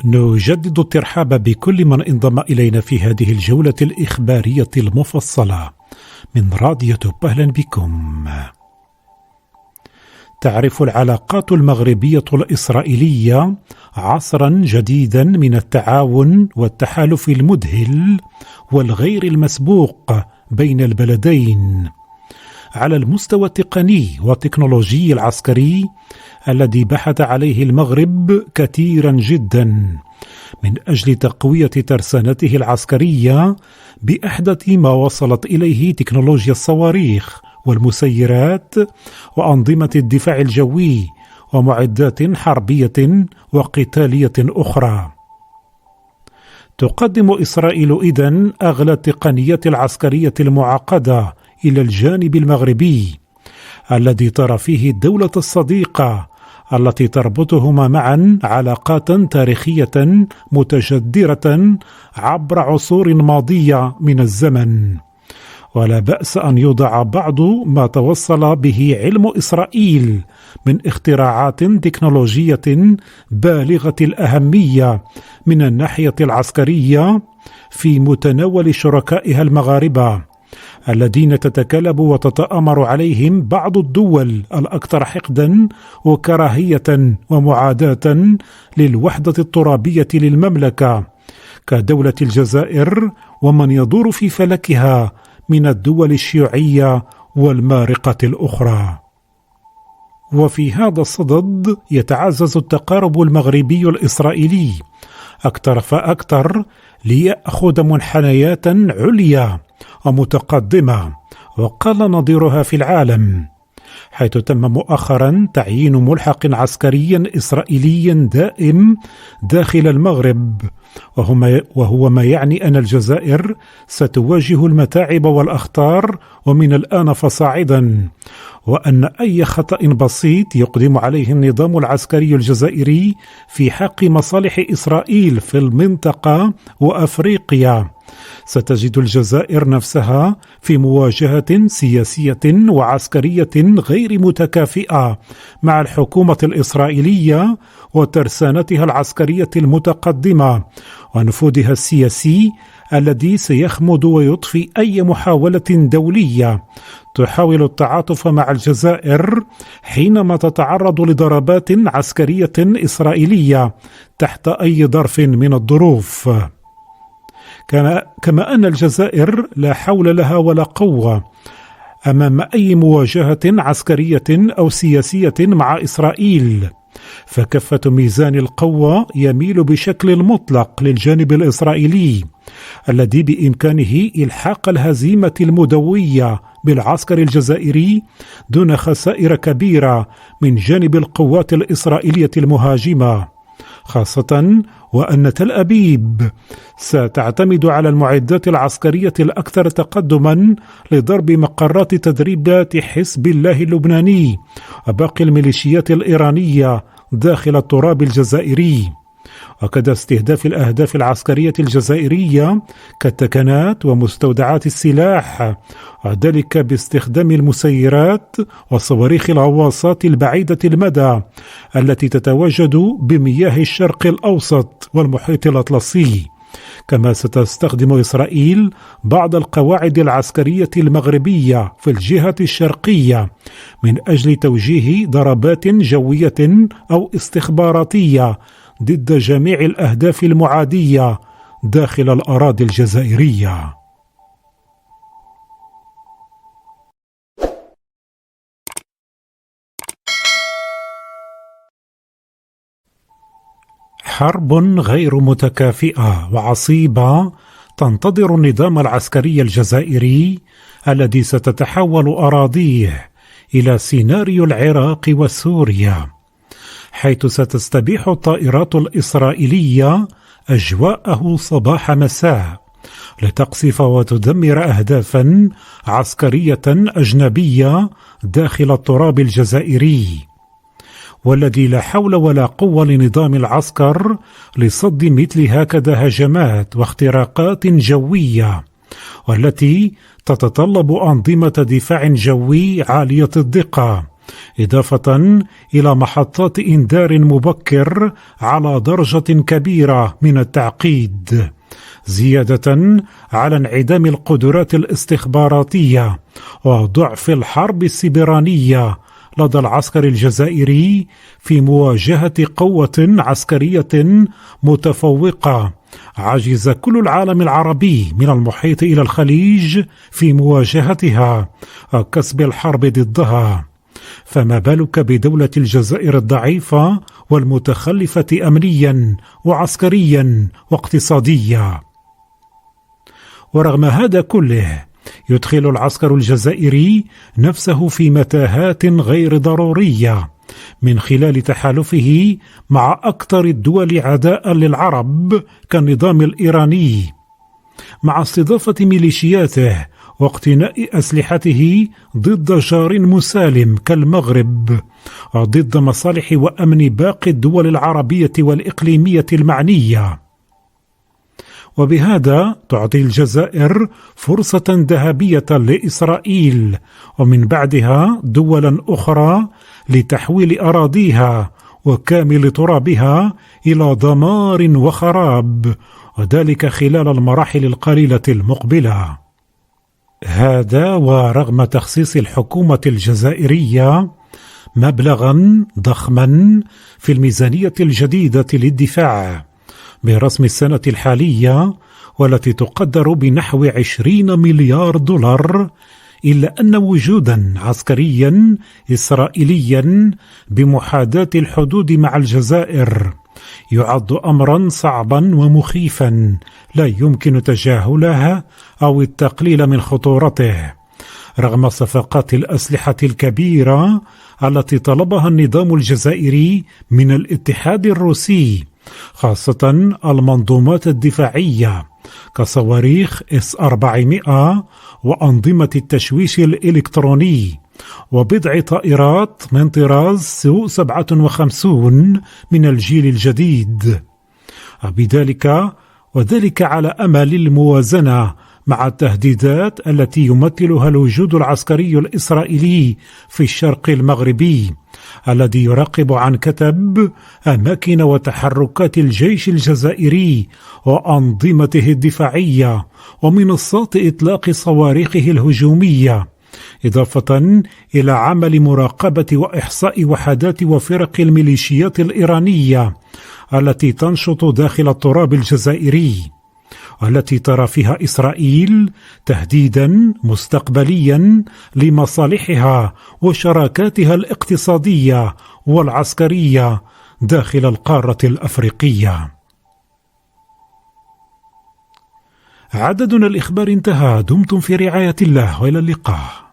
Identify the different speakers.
Speaker 1: نجدد الترحاب بكل من انضم إلينا في هذه الجولة الإخبارية المفصلة من راديو أهلا بكم. تعرف العلاقات المغربية الإسرائيلية عصرا جديدا من التعاون والتحالف المذهل والغير المسبوق بين البلدين على المستوى التقني والتكنولوجي العسكري الذي بحث عليه المغرب كثيرا جدا من أجل تقوية ترسانته العسكرية بأحدث ما وصلت إليه تكنولوجيا الصواريخ والمسيرات وأنظمة الدفاع الجوي ومعدات حربية وقتالية أخرى. تقدم إسرائيل إذن أغلى التقنيات العسكرية المعقدة إلى الجانب المغربي الذي ترى فيه الدولة الصديقة التي تربطهما معا علاقات تاريخية متجذرة عبر عصور ماضية من الزمن. ولا بأس أن يوضع بعض ما توصل به علم إسرائيل من اختراعات تكنولوجية بالغة الأهمية من الناحية العسكرية في متناول شركائها المغاربة الذين تتكلب وتتآمر عليهم بعض الدول الأكثر حقدا وكراهية ومعاداة للوحدة الترابية للمملكة كدولة الجزائر ومن يدور في فلكها من الدول الشيوعية والمارقة الأخرى. وفي هذا الصدد يتعزز التقارب المغربي الإسرائيلي أكثر فأكثر ليأخذ منحنيات عليا ومتقدمة وقل نظيرها في العالم، حيث تم مؤخرا تعيين ملحق عسكري إسرائيلي دائم داخل المغرب، وهو ما يعني أن الجزائر ستواجه المتاعب والأخطار ومن الآن فصاعدا، وأن أي خطأ بسيط يقدم عليه النظام العسكري الجزائري في حق مصالح إسرائيل في المنطقة وأفريقيا ستجد الجزائر نفسها في مواجهة سياسية وعسكرية غير متكافئة مع الحكومة الإسرائيلية وترسانتها العسكرية المتقدمة ونفوذها السياسي الذي سيخمد ويطفي أي محاولة دولية تحاول التعاطف مع الجزائر حينما تتعرض لضربات عسكرية إسرائيلية تحت أي ظرف من الظروف. كما أن الجزائر لا حول لها ولا قوة أمام أي مواجهة عسكرية أو سياسية مع إسرائيل، فكفة ميزان القوة يميل بشكل مطلق للجانب الإسرائيلي الذي بإمكانه إلحاق الهزيمة المدوية بالعسكر الجزائري دون خسائر كبيرة من جانب القوات الإسرائيلية المهاجمة، خاصة وأن تل أبيب ستعتمد على المعدات العسكرية الأكثر تقدما لضرب مقرات تدريبات حزب الله اللبناني وباقي الميليشيات الإيرانية داخل التراب الجزائري، وكذا استهداف الأهداف العسكرية الجزائرية كالتكنات ومستودعات السلاح، وذلك باستخدام المسيرات وصواريخ الغواصات البعيدة المدى التي تتواجد بمياه الشرق الأوسط والمحيط الأطلسي. كما ستستخدم إسرائيل بعض القواعد العسكرية المغربية في الجهة الشرقية من أجل توجيه ضربات جوية أو استخباراتية ضد جميع الأهداف المعادية داخل الأراضي الجزائرية. حرب غير متكافئة وعصيبة تنتظر النظام العسكري الجزائري الذي ستتحول أراضيه إلى سيناريو العراق وسوريا، حيث ستستبيح الطائرات الإسرائيلية أجواءه صباح مساء لتقصف وتدمر أهدافا عسكرية أجنبية داخل التراب الجزائري، والذي لا حول ولا قوة لنظام العسكر لصد مثل هكذا هجمات واختراقات جوية، والتي تتطلب أنظمة دفاع جوي عالية الدقة إضافة إلى محطات إنذار مبكر على درجة كبيرة من التعقيد، زيادة على انعدام القدرات الاستخباراتية وضعف الحرب السبرانية لدى العسكر الجزائري في مواجهة قوة عسكرية متفوقة عجز كل العالم العربي من المحيط إلى الخليج في مواجهتها وكسب الحرب ضدها، فما بالك بدولة الجزائر الضعيفة والمتخلفة أمنيا وعسكريا واقتصاديا. ورغم هذا كله يدخل العسكر الجزائري نفسه في متاهات غير ضرورية من خلال تحالفه مع أكثر الدول عداء للعرب كالنظام الإيراني، مع استضافة ميليشياته واقتناء أسلحته ضد جار مسالم كالمغرب وضد مصالح وأمن باقي الدول العربية والإقليمية المعنية. وبهذا تعطي الجزائر فرصة ذهبية لإسرائيل ومن بعدها دولا أخرى لتحويل أراضيها وكامل ترابها إلى دمار وخراب، وذلك خلال المراحل القليلة المقبلة. هذا ورغم تخصيص الحكومة الجزائرية مبلغا ضخما في الميزانية الجديدة للدفاع برسم السنة الحالية والتي تقدر بنحو 20 مليار دولار، إلا أن وجودا عسكريا إسرائيليا بمحاذاة الحدود مع الجزائر يعد أمرا صعبا ومخيفا لا يمكن تجاهلها أو التقليل من خطورته، رغم صفقات الأسلحة الكبيرة التي طلبها النظام الجزائري من الاتحاد الروسي، خاصة المنظومات الدفاعية كصواريخ S-400 وأنظمة التشويش الإلكتروني وبضع طائرات من طراز سو 57 من الجيل الجديد، وذلك على أمل الموازنة مع التهديدات التي يمثلها الوجود العسكري الإسرائيلي في الشرق المغربي الذي يراقب عن كتب أماكن وتحركات الجيش الجزائري وأنظمته الدفاعية ومنصات إطلاق صواريخه الهجومية، إضافة إلى عمل مراقبة وإحصاء وحدات وفرق الميليشيات الإيرانية التي تنشط داخل التراب الجزائري، والتي ترى فيها إسرائيل تهديدا مستقبليا لمصالحها وشراكاتها الاقتصادية والعسكرية داخل القارة الأفريقية. عددنا الإخبار انتهى، دمتم في رعاية الله وإلى اللقاء.